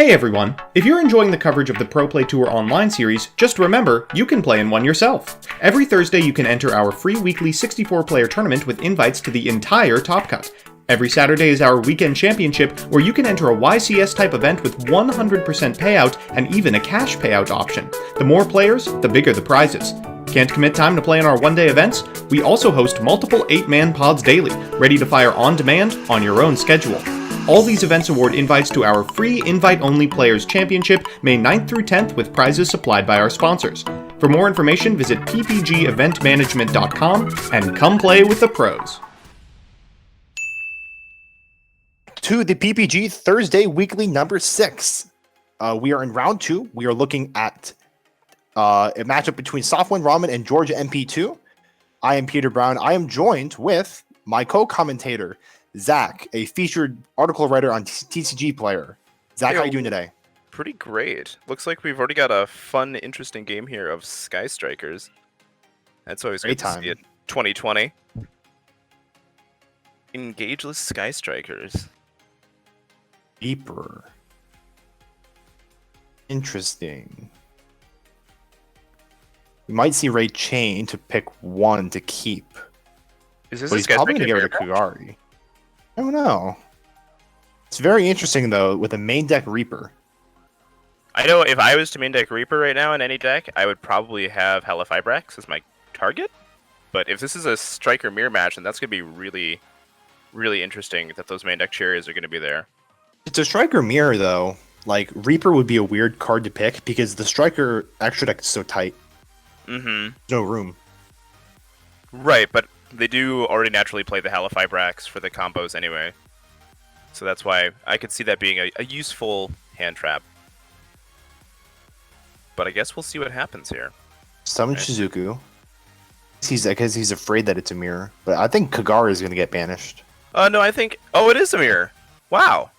Hey everyone! If you're enjoying the coverage of the Pro Play Tour Online series, just remember, you can play in one yourself. Every Thursday you can enter our free weekly 64-player tournament with invites to the entire Top Cut. Every Saturday is our weekend championship, where you can enter a YCS-type event with 100% payout and even a cash payout option. The more players, the bigger the prizes. Can't commit time to play in our one-day events? We also host multiple 8-man pods daily, ready to fire on demand on your own schedule. All these events award invites to our free invite-only Players Championship, May 9th through 10th, with prizes supplied by our sponsors. For more information, visit ppgeventmanagement.com and come play with the pros. To the PPG Thursday Weekly number 6. We are in round 2. We are looking at a matchup between Softwind Ramen and Georgia MP2. I am Peter Brown. I am joined with my co-commentator, Zach, a featured article writer on TCG Player. Zach, how are you doing today? Pretty great. Looks like we've already got a fun, interesting game here of Sky Strikers. That's always good to see it. 2020. Engageless Sky Strikers. Deeper. Interesting. We might see Ray Chain to pick one to keep. Is this but he's probably going to get rid of Kugari. I don't know. It's very interesting, though, with a main deck Reaper. I know if I was to main deck Reaper right now in any deck, I would probably have Helifibrax as my target. But if this is a Striker Mirror match, then that's going to be really, really interesting that those main deck Chariots are going to be there. It's a Striker Mirror, though. Like, Reaper would be a weird card to pick because the Striker extra deck is so tight. Mm-hmm. No room. Right, but they do already naturally play the Helifibrax for the combos anyway. So that's why I could see that being a useful hand trap. But I guess we'll see what happens here. Summon Shizuku. Because he's afraid that it's a mirror. But I think Kagari is going to get banished. No, I think... Oh, it is a mirror. Wow.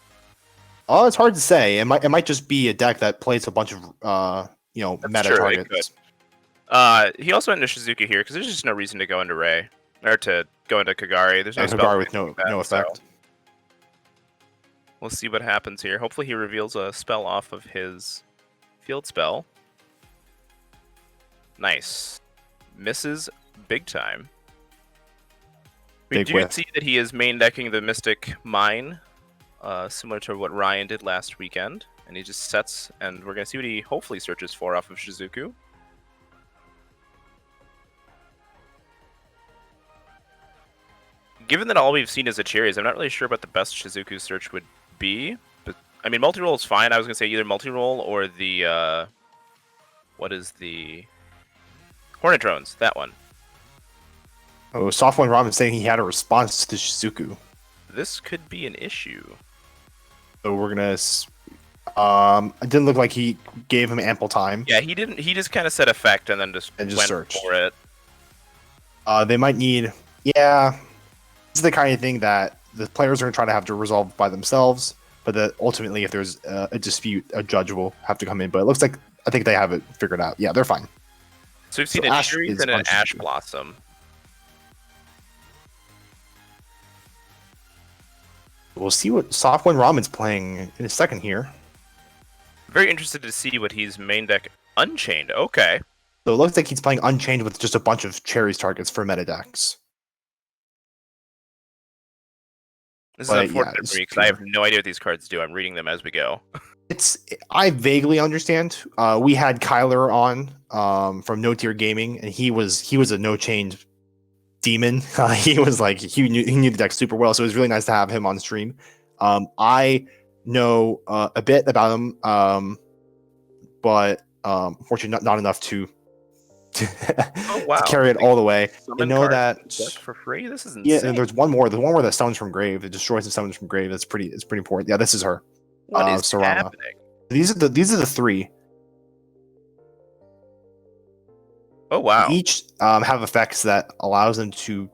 Oh, it's hard to say. It might just be a deck that plays a bunch of meta targets. He also went into Shizuku here because there's just no reason to go into Ray or to go into Kagari. There's no Kagari with no effect. So we'll see what happens here. Hopefully, he reveals a spell off of his field spell. Nice, misses big time. We do see that he is main decking the Mystic Mine, similar to what Ryan did last weekend, and he just sets. And we're gonna see what he hopefully searches for off of Shizuku. Given that all we've seen is a Cherries, I'm not really sure what the best Shizuku search would be. But I mean, multi-roll is fine. I was gonna say either multi-roll or the what is the Hornet Drones? That one. Oh, Softwind Ramen saying he had a response to Shizuku. This could be an issue. So we're gonna. It didn't look like he gave him ample time. Yeah, he didn't. He just kind of said effect and then just went searched for it. They might need. Yeah. This is the kind of thing that the players are going to try to have to resolve by themselves, but that ultimately, if there's a dispute, a judge will have to come in. But it looks like I think they have it figured out. Yeah, they're fine. So we've seen a Cherries and an Ash Blossom. We'll see what Softwind Ramen's playing in a second here. Very interested to see what he's main deck Unchained. Okay. So it looks like he's playing Unchained with just a bunch of Cherries targets for meta decks. This is unfortunate for me because I have no idea what these cards do. I'm reading them as we go. I vaguely understand. We had Kyler on from No Tier Gaming, and he was a no change demon. He was like he knew the deck super well, so it was really nice to have him on stream. I know a bit about him, but unfortunately not enough to carry it all the way. I know that for free. This is insane. Yeah, and there's one more. There's one more that summons from grave. It destroys and summons from grave. It's pretty important. Yeah, this is her. What is happening? These are the three. Oh wow! Each have effects that allows them to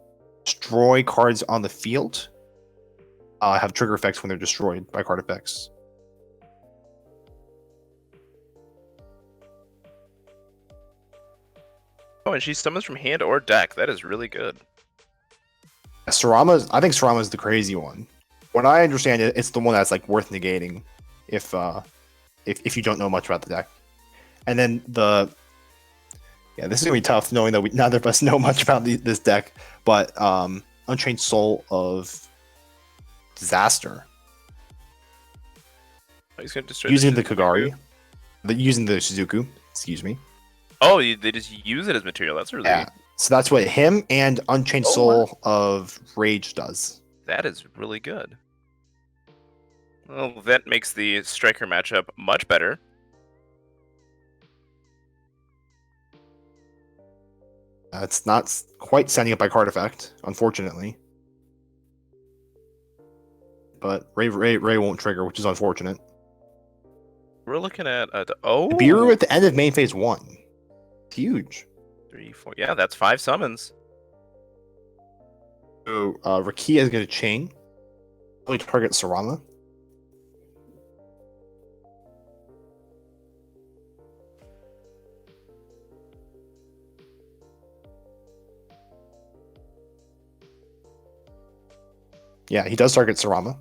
destroy cards on the field. Have trigger effects when they're destroyed by card effects. Oh, and she summons from hand or deck. That is really good. I think Sarama's the crazy one. What I understand, it's the one that's like worth negating if if you don't know much about the deck. And then this is gonna be tough knowing that neither of us know much about this deck. But Unchained Soul of Disaster. He's gonna destroy using the Kagari, using the Shizuku. Excuse me. Oh, they just use it as material. That's really So that's what him and Unchained Soul of Rage does. That is really good. Well, that makes the striker matchup much better. It's not quite setting up by card effect, unfortunately. But Ray won't trigger, which is unfortunate. We're looking at Nibiru at the end of main phase 1. It's huge. 3, 4. Yeah, that's 5 summons. So Rakia is going to chain. Probably target Sarama. Yeah, he does target Sarama.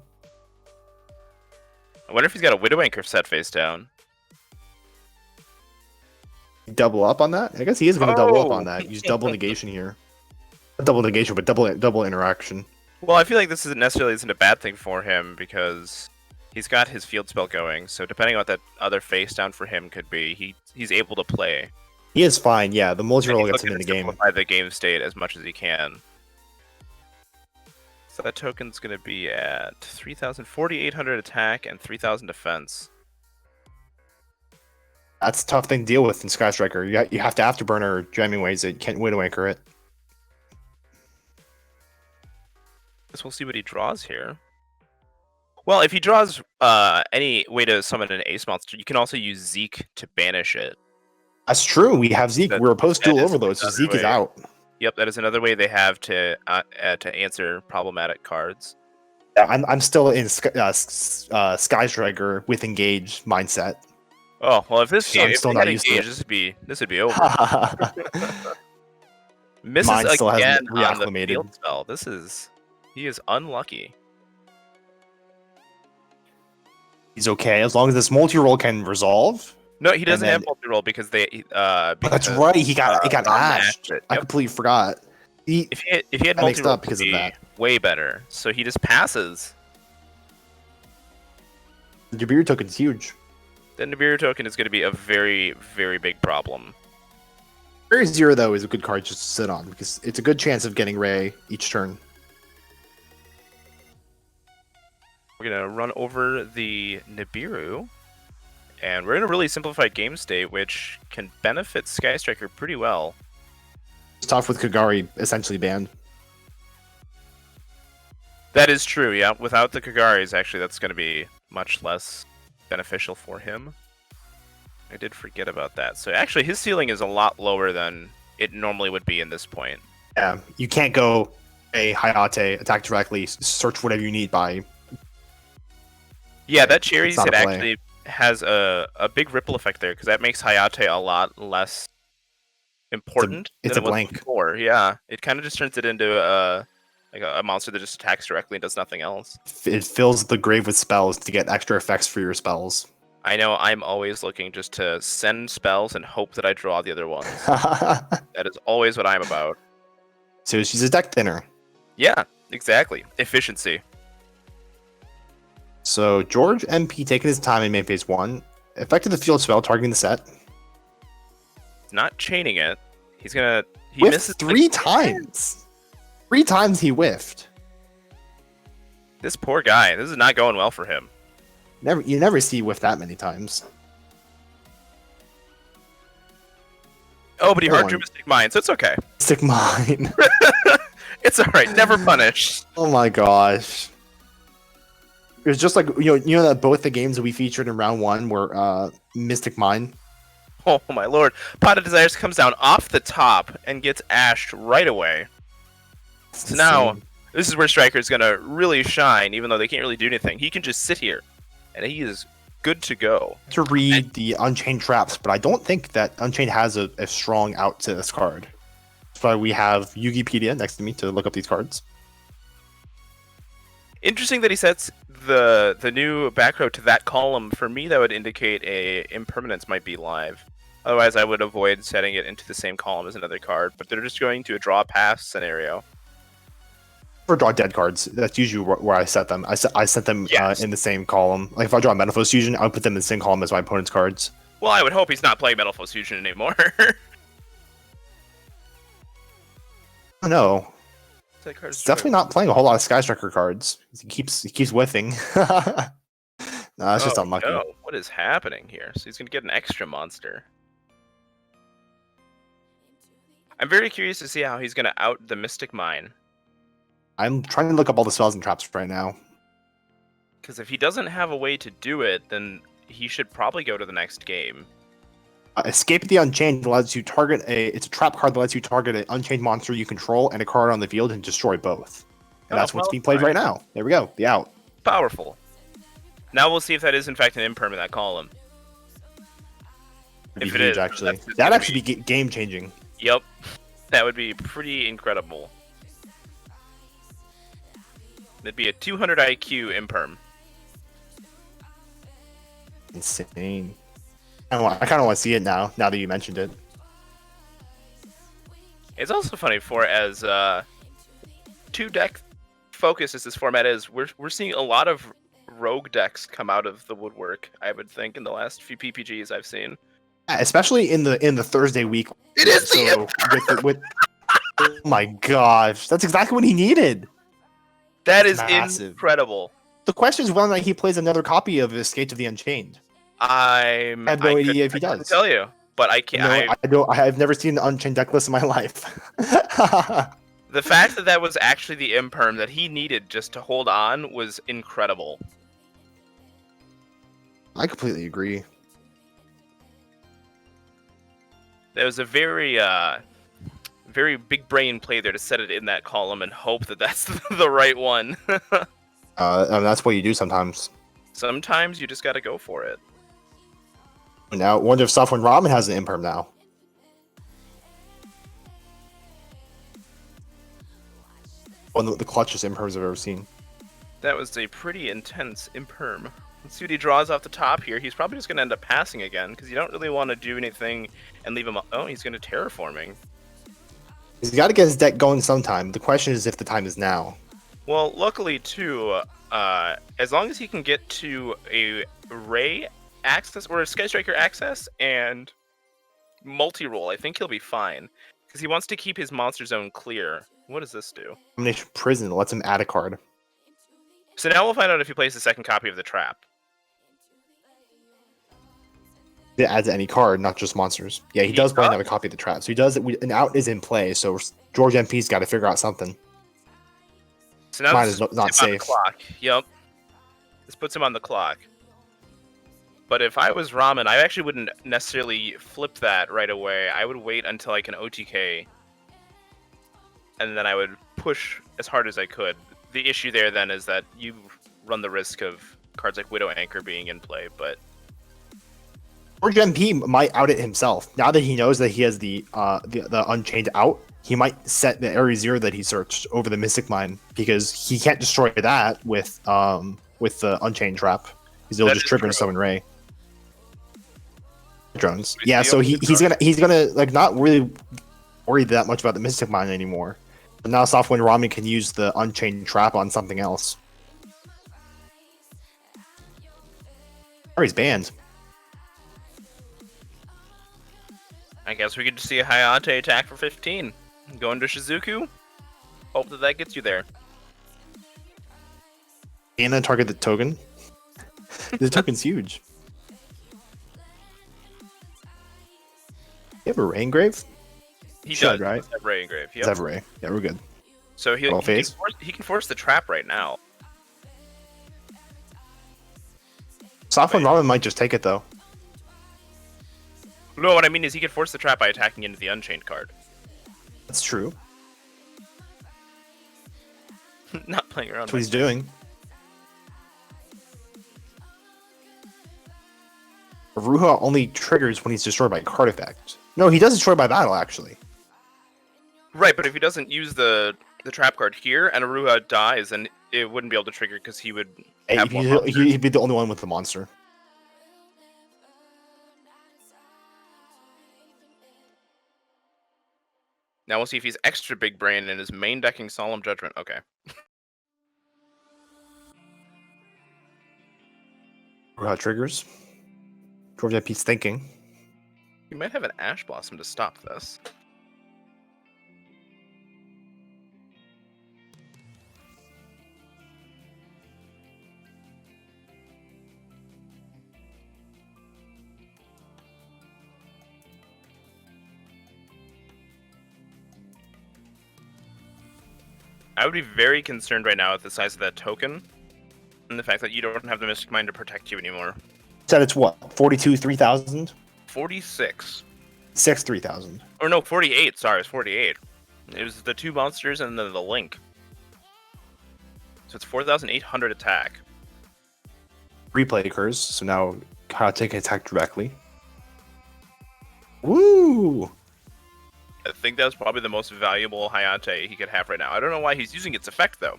I wonder if he's got a Widow Anchor set face down. Double up on that? I guess he is going to double up on that. Use double negation here. Not double negation, but double interaction. Well, I feel like this isn't a bad thing for him because he's got his field spell going. So depending on what that other face down for him could be, he's able to play. He is fine. Yeah, the multi-roll gets him in the game. Simplify the game state as much as he can. So that token's going to be at 3,000, 4,800 attack and 3,000 defense. That's a tough thing to deal with in Sky Striker. You have to afterburner jamming ways that can't Widow Anchor it. Guess we'll see what he draws here. Well, if he draws any way to summon an ace monster, you can also use Zeke to banish it. That's true. We have Zeke. We're opposed dual overload, so Zeke is out. Yep, that is another way they have to answer problematic cards. Yeah, I'm still in Sky Striker with engage mindset. Oh well, if this game still not used to it. this would be over. Misses Mine still again hasn't on the reacclimated. field spell. He is unlucky. He's okay as long as this multi-roll can resolve. No, he doesn't have multi-roll because That's right. He got ashed. Yep. I completely forgot. If he had multi-roll, because of that, way better. So he just passes. The Nibiru token's huge. The Nibiru token is going to be a very, very big problem. Ray 0 though is a good card just to sit on because it's a good chance of getting Ray each turn. We're going to run over the Nibiru. And we're in a really simplified game state, which can benefit Sky Striker pretty well. It's tough with Kagari essentially banned. That is true, yeah. Without the Kagaris, actually, that's going to be much less beneficial for him. I did forget about that. So actually, his ceiling is a lot lower than it normally would be in this point. Yeah, you can't go a Hayate, attack directly, search whatever you need by... Yeah, that Cherries hit actually has a big ripple effect there, because that makes Hayate a lot less important it's than a it was blank. before. Yeah, it kind of just turns it into a monster that just attacks directly and does nothing else. It fills the grave with spells to get extra effects for your spells. I know I'm always looking just to send spells and hope that I draw the other ones. That is always what I'm about. So she's a deck thinner. Yeah, exactly. Efficiency. So George MP taking his time in main phase 1. Effected the field spell, targeting the set. Not chaining it. He Whiffed misses 3 times. 3 times he whiffed. This poor guy. This is not going well for him. You never see whiff that many times. Oh, but he hard drew Mystic Mine, so it's okay. Mystic Mine. It's alright, never punished. Oh my gosh. It was just like, you know that both the games that we featured in round 1 were Mystic Mine. Oh my lord. Pot of Desires comes down off the top and gets ashed right away. So now, this is where Striker's gonna really shine, even though they can't really do anything. He can just sit here, and he is good to go. To read the Unchained traps, but I don't think that Unchained has a strong out to this card. That's why we have Yugipedia next to me to look up these cards. Interesting that he sets the new back row to that column. For me, that would indicate a impermanence might be live. Otherwise, I would avoid setting it into the same column as another card. But they're just going to a draw pass scenario. For draw dead cards, that's usually where I set them. I set them Yes. in the same column. Like if I draw Metalphos Fusion, I would put them in the same column as my opponent's cards. Well, I would hope he's not playing Metalphos Fusion anymore. No, it's definitely not playing a whole lot of Sky Striker cards. He keeps whiffing. Nah, that's just unlucky. No. What is happening here? So he's going to get an extra monster. I'm very curious to see how he's going to out the Mystic Mine. I'm trying to look up all the spells and traps right now. Because if he doesn't have a way to do it, then he should probably go to the next game. Escape the Unchained lets you target it's a trap card that lets you target an Unchained monster you control and a card on the field and destroy both. And that's what's being played right now. There we go. The out. Powerful. Now we'll see if that is in fact an imperm in that column. If it is, actually, that'd actually be game changing. Yep, that would be pretty incredible. It'd be a 200 IQ imperm. Insane. I kind of want to see it now that you mentioned it. It's also funny for as two deck focus as this format is. We're seeing a lot of rogue decks come out of the woodwork. I would think in the last few PPGs I've seen, especially in the Thursday week. It is so with oh my gosh, that's exactly what he needed. That is massive. Incredible. The question is whether or not he plays another copy of Escape of the Unchained. I have no idea if he does. I can tell you, but I can't. I've never seen the Unchained deck list in my life. The fact that was actually the imperm that he needed just to hold on was incredible. I completely agree. There was a very big brain play there to set it in that column and hope that that's the right one. That's what you do sometimes. Sometimes you just got to go for it. Now, I wonder if Software Ramen has an imperm now. One of the clutchest imperms I've ever seen. That was a pretty intense imperm. Let's see what he draws off the top here. He's probably just going to end up passing again, because you don't really want to do anything and leave him... Oh, he's going to terraforming. He's got to get his deck going sometime. The question is if the time is now. Well, luckily, too, as long as he can get to a Ray access, or a Sky Striker access, and multi-roll, I think he'll be fine. Because he wants to keep his monster zone clear. What does this do? Combination Prison lets him add a card. So now we'll find out if he plays the second copy of the trap. It adds any card, not just monsters. Yeah, he does play another copy of the trap. So he does. An out is in play. So George MP's got to figure out something. So now mine is not safe. On the clock. Yep. This puts him on the clock. But if I was Ramen, I actually wouldn't necessarily flip that right away. I would wait until I can OTK. And then I would push as hard as I could. The issue there then is that you run the risk of cards like Widow Anchor being in play, but... George MP might out it himself. Now that he knows that he has the Unchained out, he might set the Area Zero that he searched over the Mystic Mine, because he can't destroy that with the Unchained trap. Because it'll just trigger into Summon Ray. Drones. Yeah, so he's gonna like not really worry that much about the Mystic Mine anymore. But now Softwind Ramen can use the Unchained trap on something else. Or he's banned. I guess we could just see a Hayate attack for 15. Go into Shizuku. Hope that gets you there. And then target the token. The token's huge. You have a Ray Engrave? He does, right? Have Ray Engrave. Yep. Have Ray. Yeah, we're good. So he can force the trap right now. Softwind Ramen might just take it though. No, what I mean is he could force the trap by attacking into the Unchained card. That's true. Not playing around. That's what he's doing. Ruha only triggers when he's destroyed by card effect. No, he does destroy by battle, actually. Right, but if he doesn't use the trap card here and Aruha dies, and it wouldn't be able to trigger because he would Hey, have more monsters. he'd be the only one with the monster. Now we'll see if he's extra big brain and is main decking Solemn Judgment. Okay. Triggers. George MP's thinking. He might have an Ash Blossom to stop this. I would be very concerned right now with the size of that token and the fact that you don't have the Mystic Mind to protect you anymore. Said it's what? 42, 3,000? 46. 6, 3,000. Or no, 48. Sorry, it's 48. It was the 2 monsters and then the link. So it's 4,800 attack. Replay occurs, so now Karate can attack directly. Woo! I think that was probably the most valuable Hayate he could have right now. I don't know why he's using its effect, though.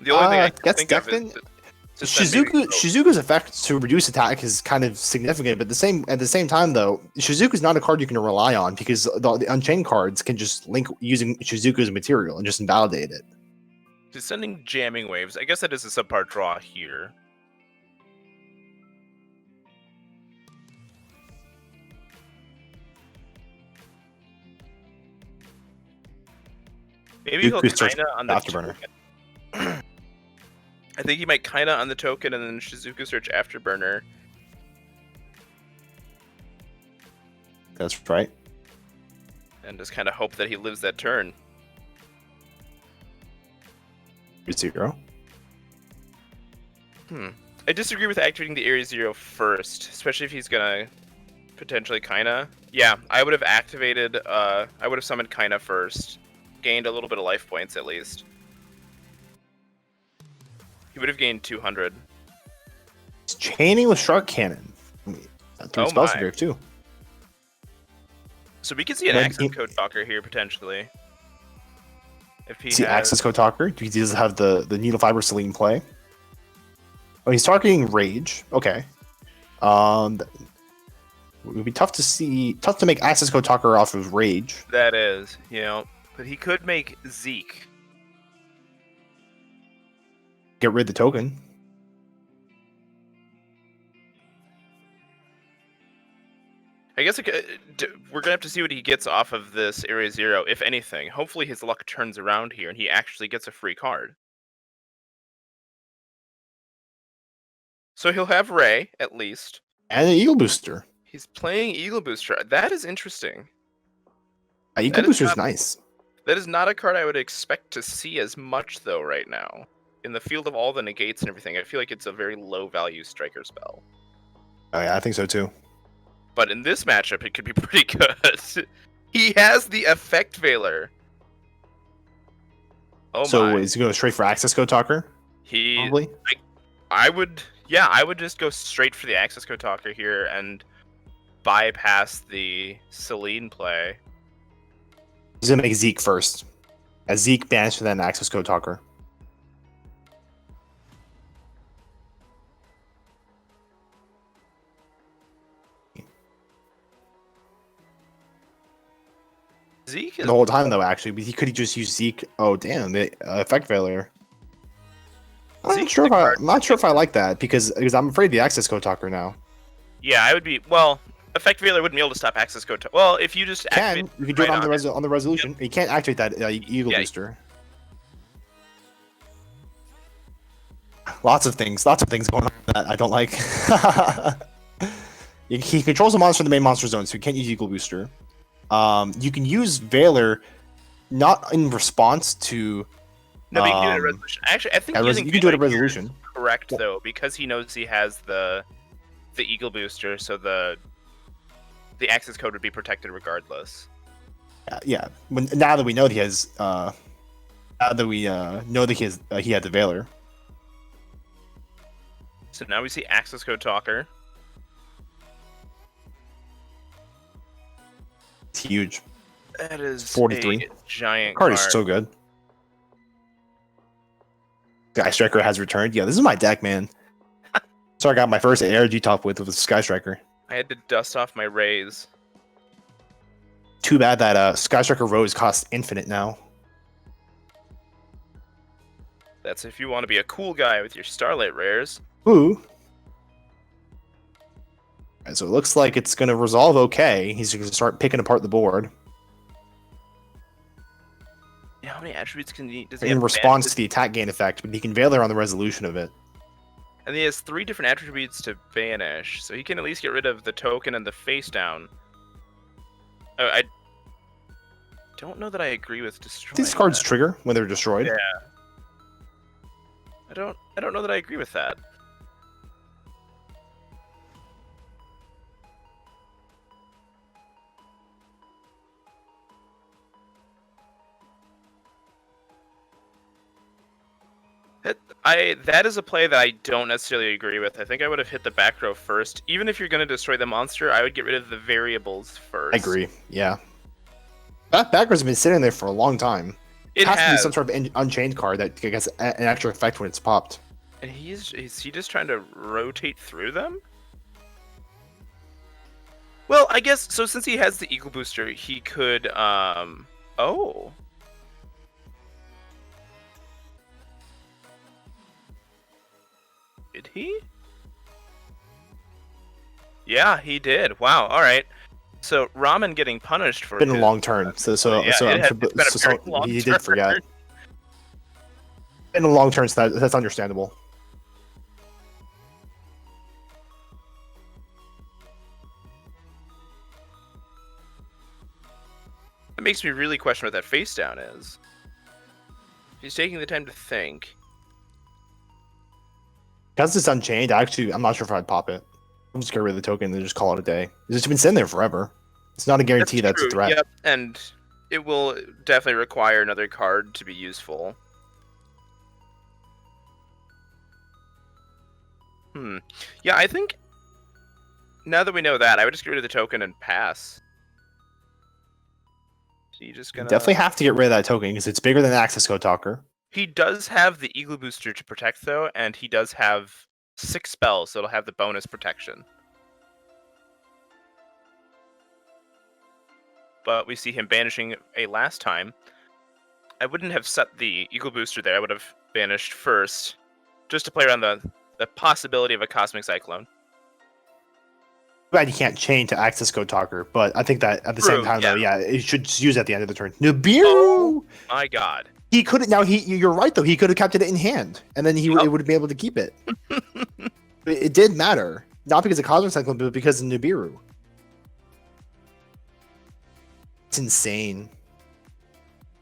The only thing I can think of is... Shizuku's effect to reduce attack is kind of significant, but at the same time, though, Shizuku's not a card you can rely on because the Unchained cards can just link using Shizuku's material and just invalidate it. He's sending jamming waves. I guess that is a subpar draw here. Maybe he'll kinda on the Afterburner. I think he might kinda on the token and then Shizuku search Afterburner. That's right. And just kinda hope that he lives that turn. 0. I disagree with activating the Area Zero first, especially if he's gonna potentially kinda. Yeah, I would have activated I would have summoned kinda first. Gained a little bit of life points at least. He would have gained 200. He's chaining with Shark Cannon. Three spells here too. So we could see an access code talker here potentially. If he see access code talker, he does have the needle fiber Celine play. Oh, he's targeting Rage. Okay. It would be tough to make access code talker off of Rage. That is, but he could make Zeke. Get rid of the token. I guess we're gonna have to see what he gets off of this Area Zero, if anything. Hopefully his luck turns around here and he actually gets a free card. So he'll have Ray, at least. And an Eagle Booster. He's playing Eagle Booster. That is interesting. Eagle Booster is nice. That is not a card I would expect to see as much, though, right now. In the field of all the negates and everything, I feel like it's a very low-value striker spell. Oh, yeah, I think so, too. But in this matchup, it could be pretty good. He has the Effect Veiler. Oh so my. is he going straight for access code talker? Probably? I would just go straight for the access code talker here and bypass the Celine play. He's going to make Zeke first. As Zeke banished for then access code talker. Zeke is... The whole time, though, actually. But he could just use Zeke. Oh, damn. The effect failure. I'm not sure if I like that because I'm afraid the access code talker now. Yeah, I would be... Well, Effect Veiler wouldn't be able to stop access code... Well, if you just activate... You can do it on the resolution. Yep. You can't activate that Eagle Booster. Lots of things going on that I don't like. He controls the monster in the main monster zone, so you can't use Eagle Booster. You can use Veiler not in response to... No, but you can do it at resolution. Actually, I think you can do it at resolution. Correct, though, because he knows he has the Eagle Booster, so the access code would be protected regardless. Yeah. Now that we know that he has, he had the Veiler. So now we see access code talker. It's huge. That is 43. A giant Card is so good. Sky Striker has returned. Yeah, this is my deck, man. So I got my first ARG top with Sky Striker. I had to dust off my rays. Too bad that Sky Striker Rose costs infinite now. That's if you want to be a cool guy with your Starlight rares. Ooh. Alright, so it looks like it's going to resolve okay. He's going to start picking apart the board. Yeah, how many attributes does he have? In response to the attack gain effect, but he can Veiler on the resolution of it. And he has 3 different attributes to banish, so he can at least get rid of the token and the face down. Oh, I don't know that I agree with destroying These cards that. trigger when they're destroyed. Yeah. I don't know that I agree with that. That is a play that I don't necessarily agree with. I think I would have hit the back row first. Even if you're going to destroy the monster, I would get rid of the variables first. I agree, yeah. That back row's been sitting there for a long time. It has to be has. some sort of Unchained card that gets an extra effect when it's popped. And is he just trying to rotate through them? Well, I guess so. Since he has the Eagle Booster, he could. Oh. Did he? Yeah, he did. Wow. All right. So Ramen getting punished for It's been a long turn, so it's been a very long he turn. did forget. Been a long turn, so that's understandable. It makes me really question what that face down is. He's taking the time to think. Because it's Unchained, I'm not sure if I'd pop it. I'm just get rid of the token and just call it a day. It's just been sitting there forever. It's not a guarantee that's a threat. Yep, and it will definitely require another card to be useful. Yeah, I think now that we know that, I would just get rid of the token and pass. So you just gonna Definitely have to get rid of that token because it's bigger than Access Code Talker. He does have the Eagle Booster to protect though, and he does have 6 spells, so it'll have the bonus protection. But we see him banishing a last time. I wouldn't have set the Eagle Booster there. I would have banished first, just to play around the possibility of a Cosmic Cyclone. Glad you can't chain to Access Code Talker, but I think that at the same time, though, yeah, it should just use it at the end of the turn. Nibiru! Oh my god. He could now. You're right though. He could have kept it in hand, and then he would have been able to keep it. It did matter, not because of Cosmic Cyclone, but because of Nibiru. It's insane.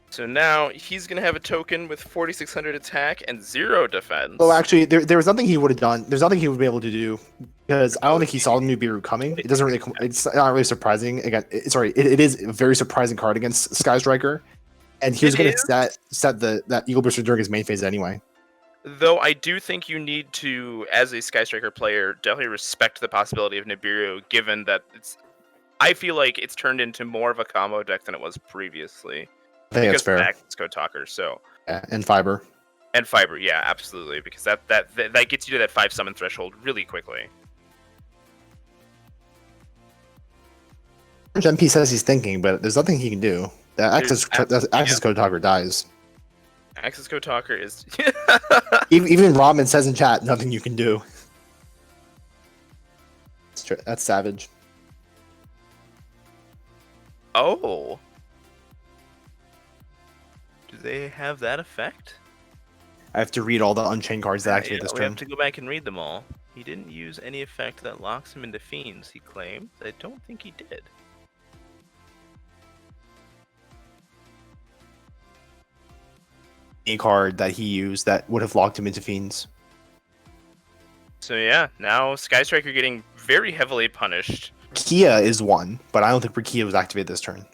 So now he's gonna have a token with 4,600 attack and 0 defense. Well, actually, there was nothing he would have done. There's nothing he would be able to do because I don't think he saw Nibiru coming. It doesn't really. It's not really surprising. Again, it is a very surprising card against Sky Striker. And he was going to set that Eagle Booster during his main phase anyway. Though I do think you need to, as a Sky Striker player, definitely respect the possibility of Nibiru, given that I feel like it's turned into more of a combo deck than it was previously. I think that's fair. Access Code Talker, so. Yeah, and Fiber. And Fiber, yeah, absolutely, because that gets you to that 5 summon threshold really quickly. MP says he's thinking, but there's nothing he can do. The Access Code Talker dies. Access Code Talker is... Even Ramen says in chat, nothing you can do. That's savage. Oh. Do they have that effect? I have to read all the Unchained cards that activate this turn. We have to go back and read them all. He didn't use any effect that locks him into Fiends, he claimed. I don't think he did. A card that he used that would have locked him into Fiends. So yeah, now Sky Striker getting very heavily punished. Kia is one, but I don't think Kia was activated this turn.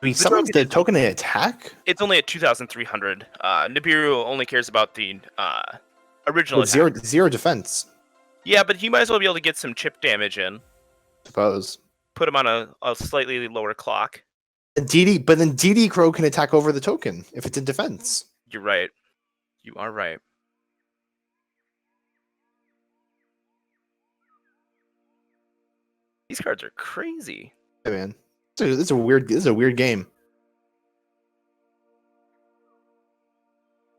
We summoned the token to attack? It's only at 2,300. Nibiru only cares about the original attack. Zero defense. Yeah, but he might as well be able to get some chip damage in. Suppose. Put him on a slightly lower clock. But then DD Crow can attack over the token if it's in defense. You're right. You are right. These cards are crazy. Hey, man, this is a weird game.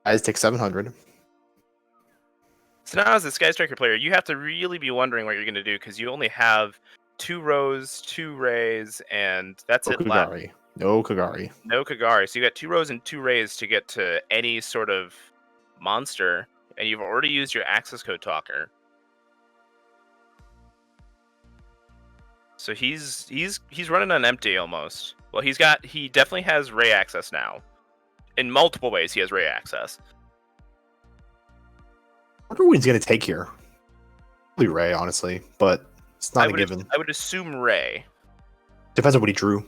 Guys take 700. So now, as a Sky Striker player, you have to really be wondering what you're going to do because you only have 2 Rows, 2 Rays, and that's it left. No Kagari. No Kagari. So you got 2 Rows and 2 Rays to get to any sort of monster, and you've already used your access code talker. So he's running on empty almost. Well, he definitely has Ray access now. In multiple ways, he has Ray access. I wonder what he's going to take here. Probably Ray, honestly, but it's not a given. I would assume Ray. Depends on what he drew.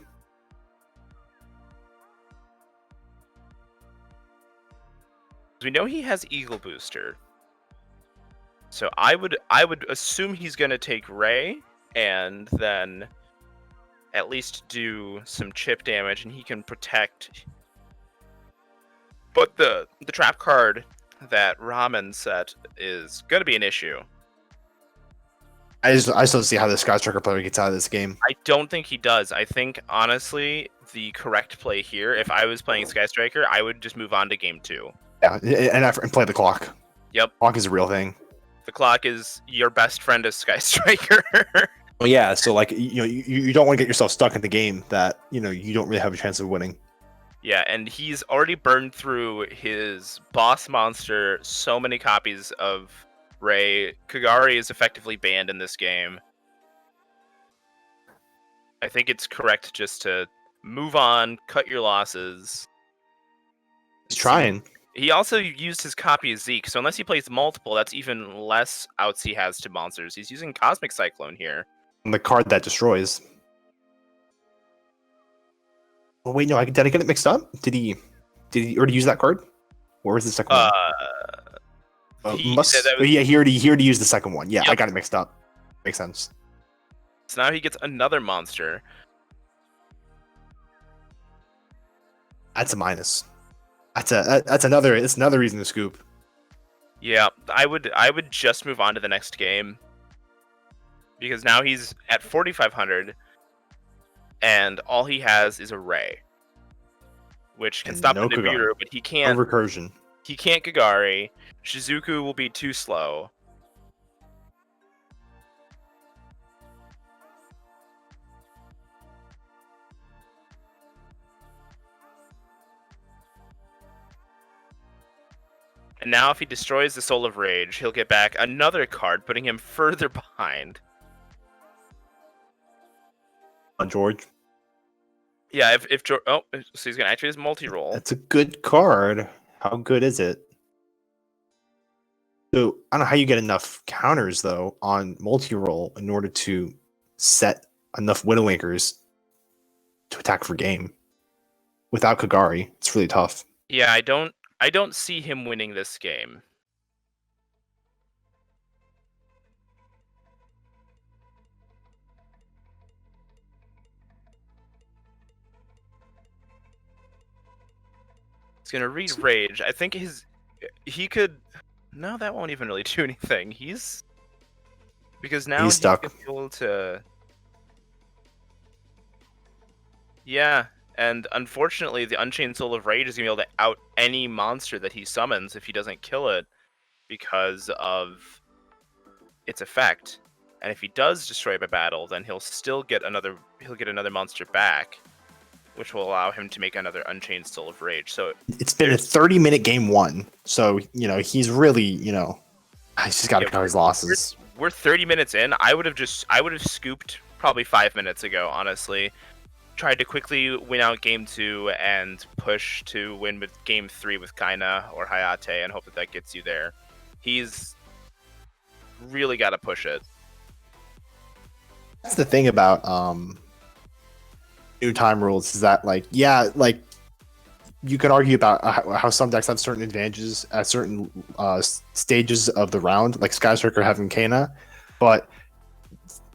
We know he has Eagle Booster. So I would assume he's going to take Ray and then at least do some chip damage, and he can protect. But the trap card that Ramen set is going to be an issue. I still don't see how the Sky Striker player gets out of this game. I don't think he does. I think, honestly, the correct play here, if I was playing Sky Striker, I would just move on to game 2. Yeah, and play the clock. Yep. Clock is a real thing. The clock is your best friend as Sky Striker. Well, yeah, so like you don't want to get yourself stuck in the game that you don't really have a chance of winning. Yeah, and he's already burned through his boss monster so many copies of Ray. Kagari is effectively banned in this game. I think it's correct just to move on, cut your losses. He's trying. He also used his copy of Zeke, so unless he plays multiple, that's even less outs he has to monsters. He's using Cosmic Cyclone here. And the card that destroys. Oh wait, no, did I get it mixed up? Did he already use that card? Or was the second one? He already used the second one. Yeah, yep. I got it mixed up. Makes sense. So now he gets another monster. That's a minus. It's another reason to scoop. Yeah, I would just move on to the next game. Because now he's at 4,500, and all he has is a Ray, which can stop the Nibiru, but he can't. No recursion. He can't Kagari. Shizuku will be too slow. And now if he destroys the Soul of Rage, he'll get back another card, putting him further behind. On George. Yeah, if George... Oh, so he's going to activate his multi-roll. That's a good card. How good is it? So, I don't know how you get enough counters, though, on multi-roll in order to set enough Widowmakers to attack for game. Without Kagari, it's really tough. Yeah, I don't see him winning this game. He's gonna read Rage. I think he could. No, that won't even really do anything. Because now he's stuck. Able to. Yeah. And unfortunately, the Unchained Soul of Rage is going to be able to out any monster that he summons if he doesn't kill it because of its effect. And if he does destroy by battle, then he'll get another monster back, which will allow him to make another Unchained Soul of Rage. So it's been a 30-minute game 1. So, he's really, he's just got to cut his losses. We're 30 minutes in. I would have scooped probably 5 minutes ago, honestly. Tried to quickly win out game 2 and push to win with game 3 with Kaina or Hayate and hope that gets you there. He's really got to push it. That's the thing about new time rules is that, you can argue about how some decks have certain advantages at certain stages of the round, like Sky Striker having Kaina, but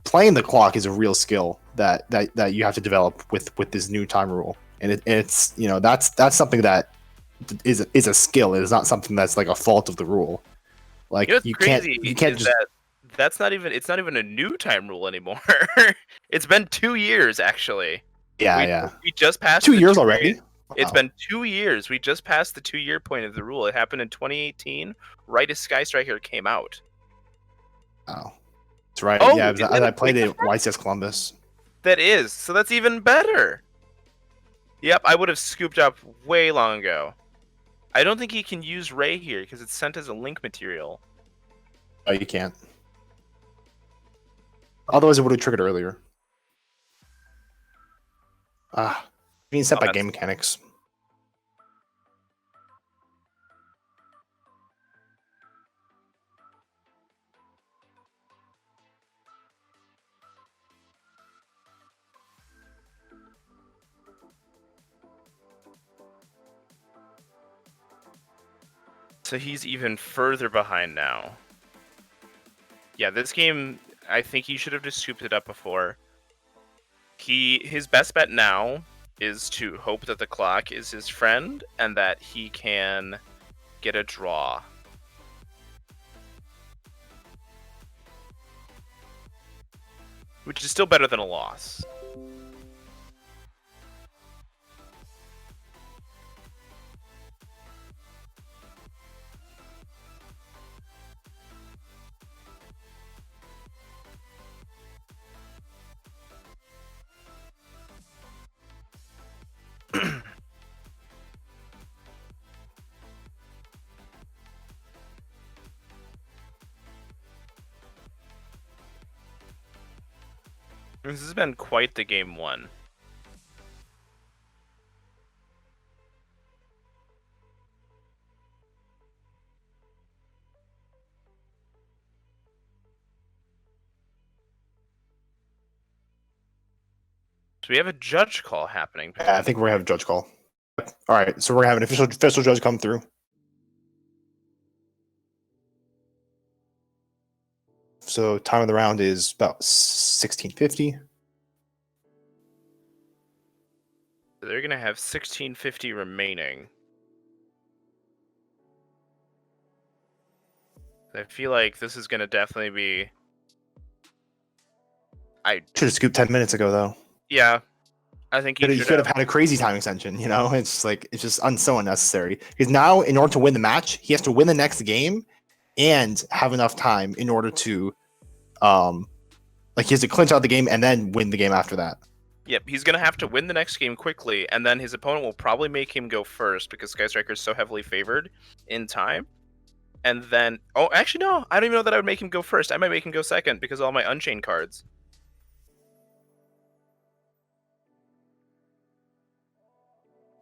playing the clock is a real skill that you have to develop with this new time rule. and it's that's something that is a skill. It is not something that's like a fault of the rule. Like What's you crazy can't is just that's not even it's not even a new time rule anymore. It's been 2 years actually. yeah. We just passed 2 years 2 already. days. It's been 2 years. We just passed the 2-year point of the rule. It happened in 2018, right as Sky Striker came out. Oh, that's right. Oh, Yeah, is it I a played big it at YCS Columbus. That is. So that's even better. Yep, I would have scooped up way long ago. I don't think he can use Ray here because it's sent as a link material. Oh, you can't. Otherwise, it would have triggered earlier. Being set by game mechanics. So he's even further behind now. Yeah, this game, I think he should have just scooped it up before. His best bet now is to hope that the clock is his friend and that he can get a draw. Which is still better than a loss. This has been quite the game one. So we have a judge call happening. Yeah, I think we're gonna have a judge call. All right, so we're gonna have an official judge come through. So time of the round is about 1650. They're gonna have 1650 remaining. I feel like this is gonna definitely be. I should have scooped 10 minutes ago though. Yeah, I think you could have had a crazy time extension. You know, it's just so unnecessary. Because now, in order to win the match, he has to win the next game and have enough time in order to, he has to clinch out the game and then win the game after that. Yep, he's gonna have to win the next game quickly, and then his opponent will probably make him go first because Sky Striker is so heavily favored in time. And then, oh, actually no, I don't even know that I would make him go first. I might make him go second because of all my Unchained cards.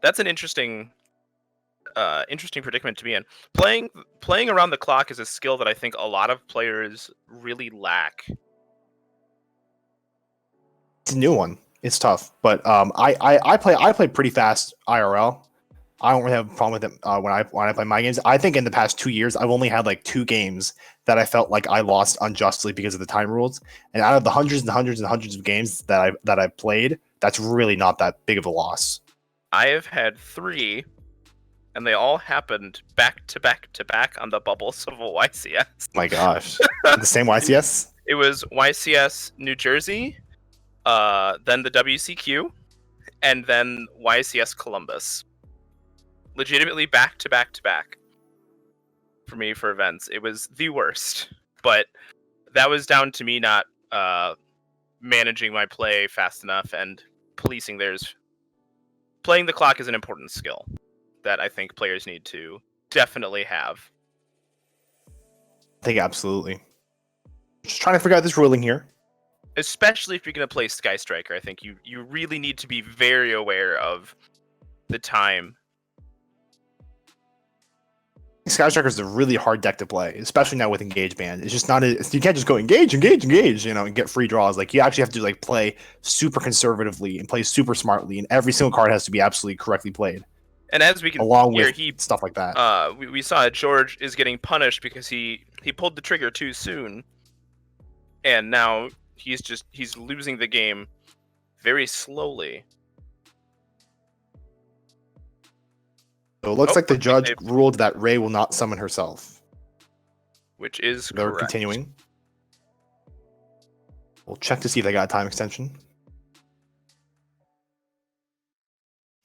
That's an interesting predicament to be in. Playing around the clock is a skill that I think a lot of players really lack. It's a new one. It's tough, but I play pretty fast IRL. I don't really have a problem with it when I play my games. I think in the past 2 years, I've only had like 2 games that I felt like I lost unjustly because of the time rules. And out of the hundreds and hundreds and hundreds of games that I've played, that's really not that big of a loss. I have had 3, and they all happened back to back to back on the bubbles of a YCS. My gosh, the same YCS? It was YCS New Jersey, then the WCQ, and then YCS Columbus. Legitimately back to back to back for me for events. It was the worst, but that was down to me not managing my play fast enough and policing theirs. Playing the clock is an important skill that I think players need to definitely have. I think absolutely. Just trying to figure out this ruling here. Especially if you're going to play Sky Striker, I think you really need to be very aware of the time. Sky Striker is a really hard deck to play, especially now with Engage Band. It's just not you can't just go engage, and get free draws. Like you actually have to play super conservatively and play super smartly, and every single card has to be absolutely correctly played. And as we can along hear, with stuff like that. We saw George is getting punished because he pulled the trigger too soon, and now he's losing the game very slowly. So it looks like the judge they've- ruled that Ray will not summon herself. Which is They're correct. continuing. We'll check to see if they got a time extension.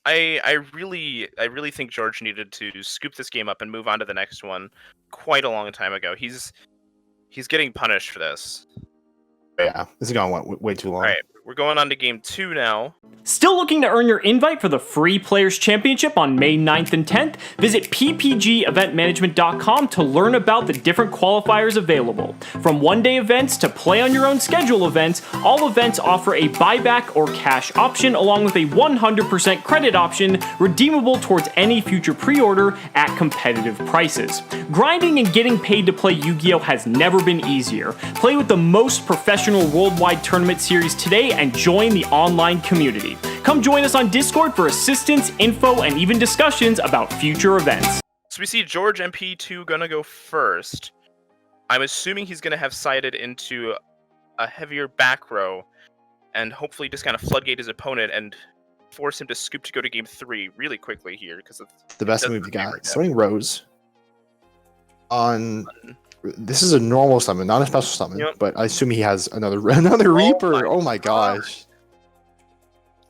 I really think George needed to scoop this game up and move on to the next one quite a long time ago. He's getting punished for this. Yeah, this is going on way too long. All right, we're going on to game 2 now. Still looking to earn your invite for the free Players Championship on May 9th and 10th? Visit ppgeventmanagement.com to learn about the different qualifiers available. From one-day events to play-on-your-own-schedule events, all events offer a buyback or cash option along with a 100% credit option redeemable towards any future pre-order at competitive prices. Grinding and getting paid to play Yu-Gi-Oh! Has never been easier. Play with the most professional worldwide tournament series today and join the online community. Come join us on Discord for assistance, info, and even discussions about future events. So we see George MP2 gonna go first. I'm assuming he's gonna have sided into a heavier back row and hopefully just kind of floodgate his opponent and force him to scoop to go to game 3 really quickly here because The best move you got. Summoning Rose. This is a normal summon, not a special summon, Yep. but I assume he has another Reaper. Oh my gosh.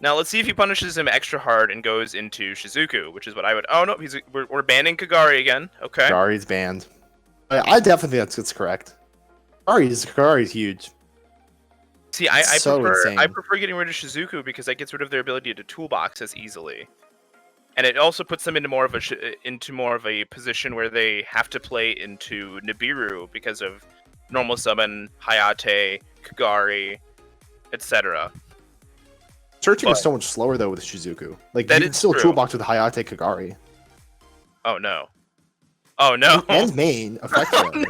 Now let's see if he punishes him extra hard and goes into Shizuku, which is what I would. Oh no, we're banning Kagari again. Okay. Kagari's banned. I definitely think that's correct. Kagari's huge. See, I So prefer insane. getting rid of Shizuku because that gets rid of their ability to toolbox as easily, and it also puts them into more of a position where they have to play into Nibiru because of normal summon, Hayate, Kagari, etc. Searching is so much slower though with Shizuku. Like That you can is still true. toolbox with Hayate Kagari. Oh no! Oh no! And main effectively.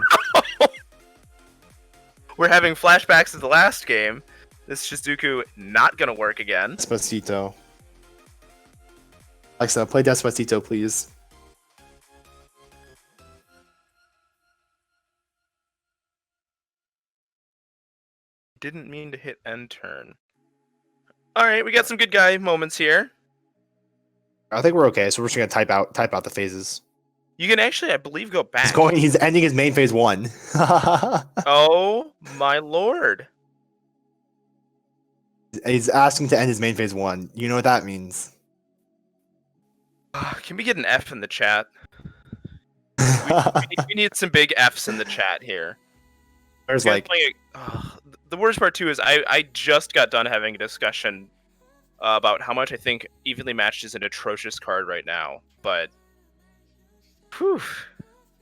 We're having flashbacks of the last game. This Shizuku not gonna work again. Despacito. Alexa, play Despacito, please. Didn't mean to hit end turn. All right, we got some good guy moments here. I think we're okay, so we're just gonna type out the phases. You can actually, I believe, go back. He's ending his main phase 1. Oh my lord! He's asking to end his main phase 1. You know what that means. Can we get an F in the chat? We need some big Fs in the chat here. There's Guys like playing the worst part too is I just got done having a discussion about how much I think Evenly Matched is an atrocious card right now, but whew,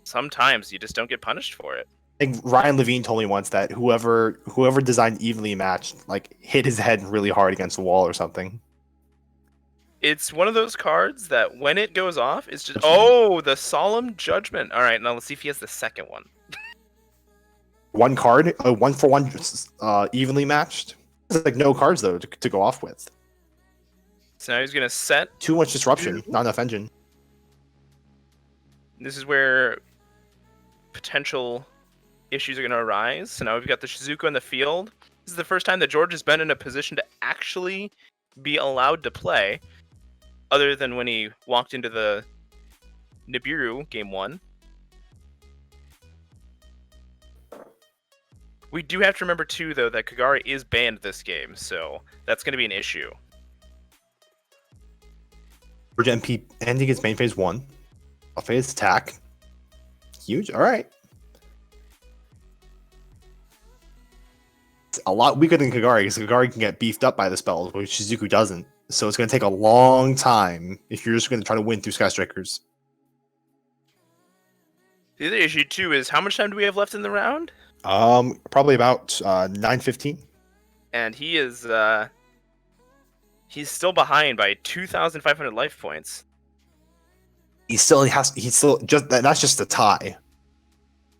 sometimes you just don't get punished for it. I think Ryan Levine told me once that whoever designed Evenly Matched like hit his head really hard against the wall or something. It's one of those cards that when it goes off, it's just the Solemn Judgment. All right, now let's see if he has the second one. One card, 1-for-1, evenly matched. There's like no cards though to go off with. So now he's gonna set. Too much disruption, not enough engine. This is where potential issues are gonna arise. So now we've got the Shizuku in the field. This is the first time that George has been in a position to actually be allowed to play, other than when he walked into the Nibiru game 1. We do have to remember too, though, that Kagari is banned this game, so that's going to be an issue. George MP ending his main phase 1. Off phase attack. Huge. All right. It's a lot weaker than Kagari because Kagari can get beefed up by the spells, which Shizuku doesn't. So it's going to take a long time if you're just going to try to win through Sky Strikers. The other issue too is how much time do we have left in the round? Probably about 9:15. And he is he's still behind by 2,500 life points. He's still just that's just a tie.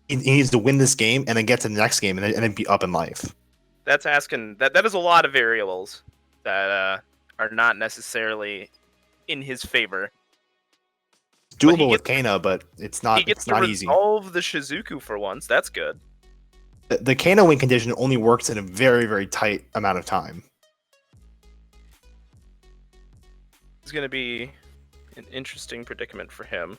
He needs to win this game and then get to the next game and then be up in life. That's asking that is a lot of variables that are not necessarily in his favor. It's doable with Kana, but it's not. He gets It's to not easy. resolve the Shizuku for once. That's good. The Kana win condition only works in a very, very tight amount of time. It's going to be an interesting predicament for him.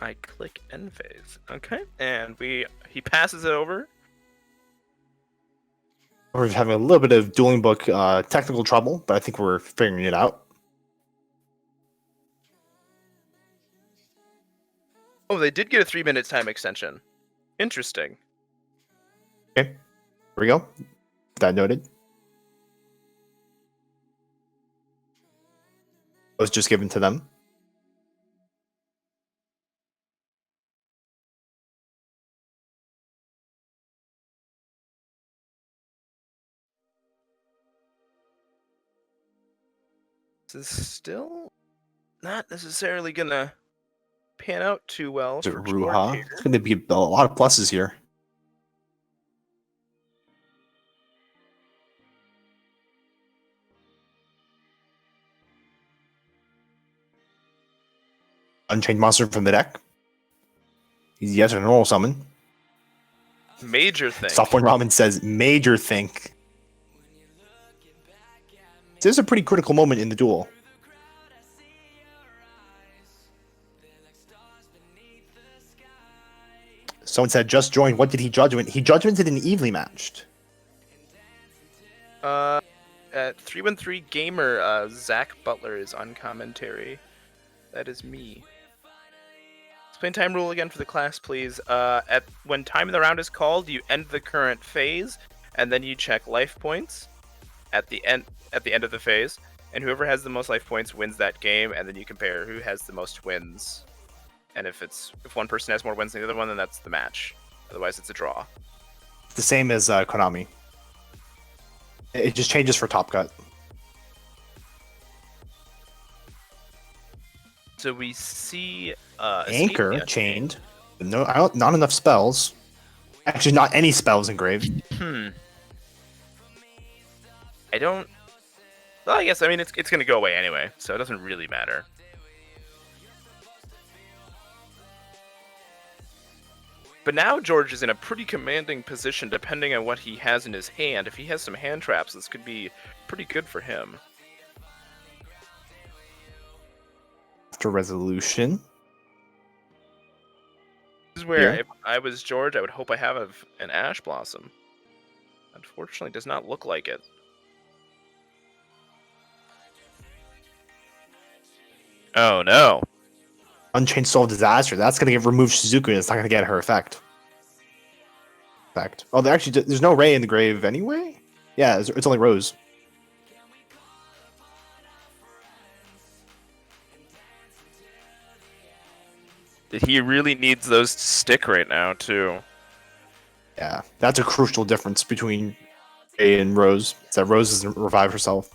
I click end phase. Okay, and he passes it over. We're having a little bit of dueling book technical trouble, but I think we're figuring it out. Oh, they did get a 3-minute time extension. Interesting. Okay, here we go. That noted. Was just given to them. This is still not necessarily gonna pan out too well Is it for Ruha? George here. It's going to be a lot of pluses here. Unchained monster from the deck. He's yet a normal summon. Major thing. Software Ramen says major think. This is a pretty critical moment in the duel. Someone said just joined. What did he judgment? He judgmented an evenly matched. At 313 Gamer, Zach Butler is on commentary. That is me. Explain time rule again for the class, please. When time in the round is called, you end the current phase, and then you check life points at the end of the phase, and whoever has the most life points wins that game, and then you compare who has the most wins. And if one person has more wins than the other one, then that's the match. Otherwise, it's a draw. The same as Konami. It just changes for Top Cut. So we see Anchor Escapia. chained. No, not enough spells. Actually, not any spells engraved. I don't. Well, I guess it's gonna go away anyway, so it doesn't really matter. But now George is in a pretty commanding position depending on what he has in his hand. If he has some hand traps, this could be pretty good for him. After resolution. This is where, Yeah. if I was George, I would hope I have an Ash Blossom. Unfortunately, it does not look like it. Oh no. Unchained Soul Disaster. That's going to get removed Shizuku, and it's not going to get her effect. Oh, there's no Ray in the grave anyway? Yeah, it's only Rose. He really needs those to stick right now, too. Yeah, that's a crucial difference between Ray and Rose. Is that Rose doesn't revive herself.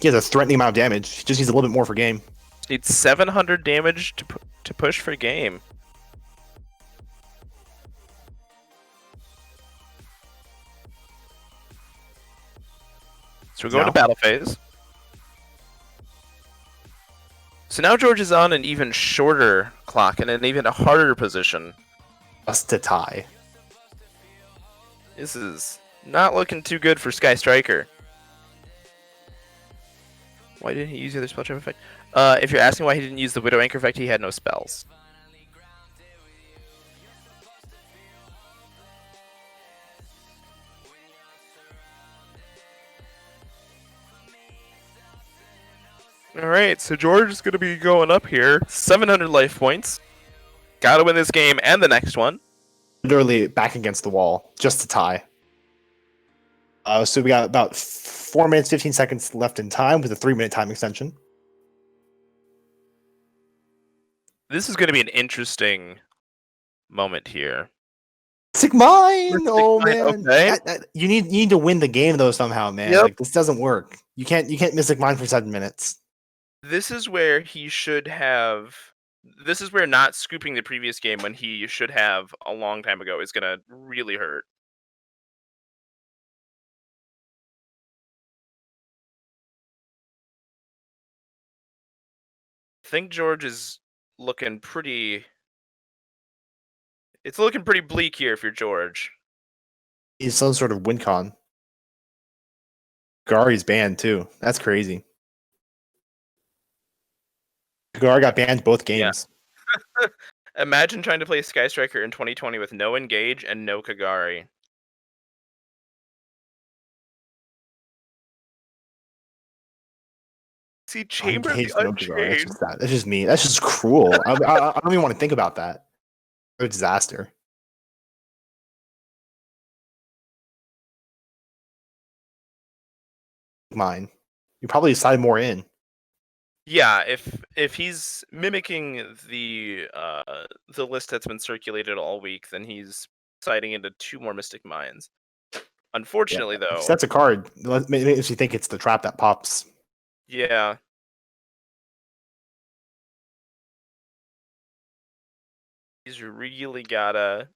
He has a threatening amount of damage. He just needs a little bit more for game. Needs 700 damage to push for game. So we're going to battle phase. So now George is on an even shorter clock and an even harder position. Just to tie. This is not looking too good for Sky Striker. Why didn't he use the other spell trap effect? If you're asking why he didn't use the Widow Anchor effect, he had no spells. Alright, so George is going to be going up here. 700 life points. Gotta win this game and the next one. Literally back against the wall, just to tie. So we got about 4 minutes, 15 seconds left in time with a 3-minute time extension. This is going to be an interesting moment here. Mystic Mine! Oh Mine, man. okay. You need to win the game though somehow, man. Yep. Like this doesn't work. You can't Mystic Mine for 7 minutes. This is where he should have. This is where not scooping the previous game when he should have a long time ago is going to really hurt. I think George is looking pretty It's looking pretty bleak here if you're George. He's some sort of win con. Kagari's banned too. That's crazy. Kagari got banned both games. Yeah. Imagine trying to play Sky Striker in 2020 with no Engage and no Kagari. See, Chamber of the Engaged, no Kagari. Unchained. That's just me. That's just cruel. I don't even want to think about that. What a disaster. Mine. You probably decided more in. Yeah, if he's mimicking the list that's been circulated all week, then he's citing into 2 more Mystic Mines. Unfortunately, though, If that's a card. Makes you think it's the trap that pops. yeah. He's really gotta.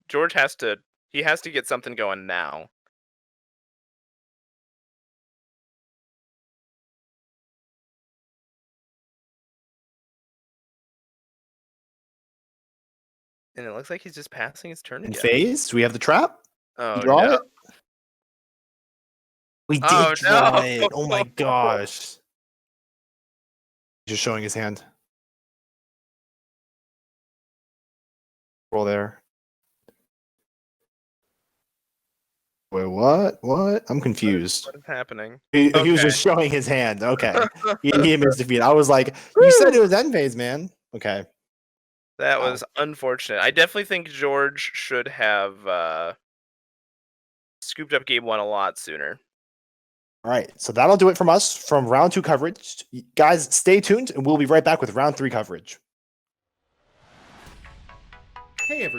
George has to. He has to get something going now. And it looks like he's just passing his turn In again. phase, do we have the trap? Oh, You draw no. it? We did Oh, draw no. it. Oh my gosh. Just showing his hand. Roll there. Wait, what? What? I'm confused. What is happening? He was Okay. just showing his hand. Okay. He missed defeat. I was like, you said it was end phase, man. Okay. That Wow. was unfortunate. I definitely think George should have scooped up game 1 a lot sooner. All right. So that'll do it from us from round 2 coverage. Guys, stay tuned and we'll be right back with round 3 coverage. Hey, everyone.